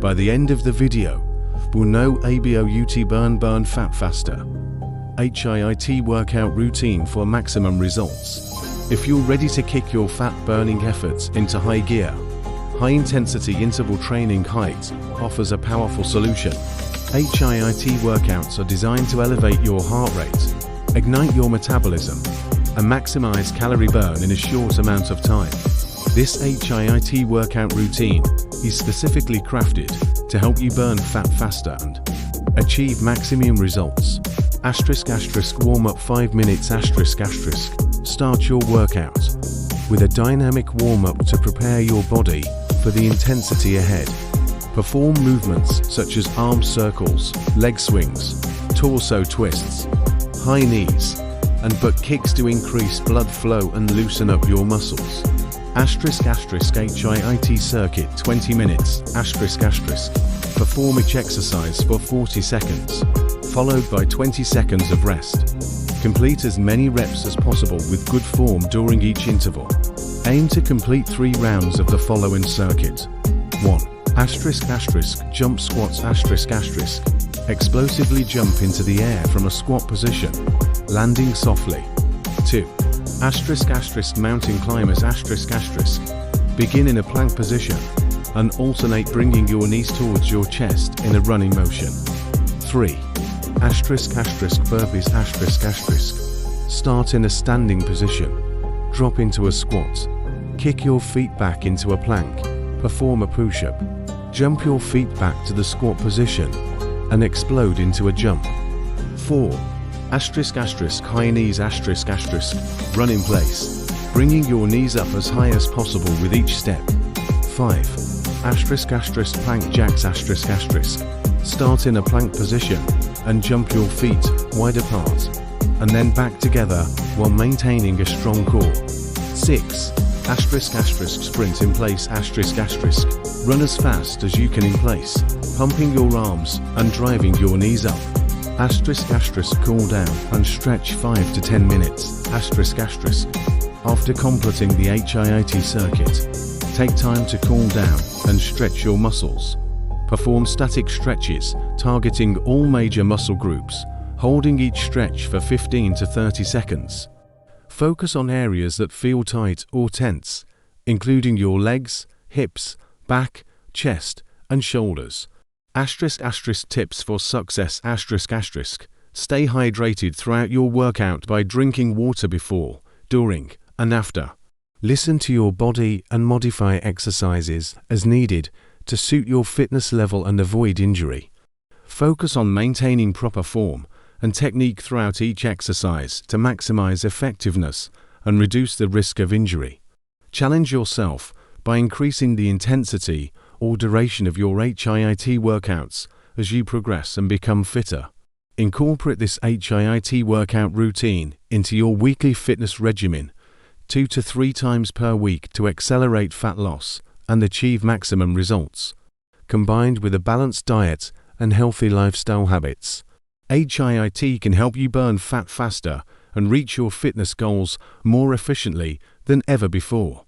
By the end of the video, we'll know about burn fat faster. HIIT workout routine for maximum results. If you're ready to kick your fat-burning efforts into high gear, high-intensity interval training HIIT offers a powerful solution. HIIT workouts are designed to elevate your heart rate, ignite your metabolism, and maximize calorie burn in a short amount of time. This HIIT workout routine is specifically crafted to help you burn fat faster and achieve maximum results. Warm-up 5 minutes. Start your workout with a dynamic warm-up to prepare your body for the intensity ahead. Perform movements such as arm circles, leg swings, torso twists, high knees, and butt kicks to increase blood flow and loosen up your muscles. HIIT circuit 20 minutes. Perform each exercise for 40 seconds, followed by 20 seconds of rest. Complete as many reps as possible with good form during each interval. Aim to complete 3 rounds of the following circuit. 1. Jump squats. Explosively jump into the air from a squat position, landing softly. 2. Mountain climbers. Begin in a plank position and alternate bringing your knees towards your chest in a running motion. 3. Burpees. Start in a standing position, drop into a squat, kick your feet back into a plank, perform a push-up, jump your feet back to the squat position, and explode into a jump. 4. High knees. Run in place, bringing your knees up as high as possible with each step. 5. Plank jacks. Start in a plank position and jump your feet wide apart, and then back together while maintaining a strong core. 6. Sprint in place. Run as fast as you can in place, pumping your arms and driving your knees up. Cool down and stretch 5 to 10 minutes. After completing the HIIT circuit, take time to cool down and stretch your muscles. Perform static stretches, targeting all major muscle groups, holding each stretch for 15 to 30 seconds. Focus on areas that feel tight or tense, including your legs, hips, back, chest, and shoulders. Tips for success. Stay hydrated throughout your workout by drinking water before, during, and after. Listen to your body and modify exercises as needed to suit your fitness level and avoid injury. Focus on maintaining proper form and technique throughout each exercise to maximize effectiveness and reduce the risk of injury. Challenge yourself by increasing the intensity or duration of your HIIT workouts as you progress and become fitter. Incorporate this HIIT workout routine into your weekly fitness regimen 2 to 3 times per week to accelerate fat loss and achieve maximum results. Combined with a balanced diet and healthy lifestyle habits, HIIT can help you burn fat faster and reach your fitness goals more efficiently than ever before.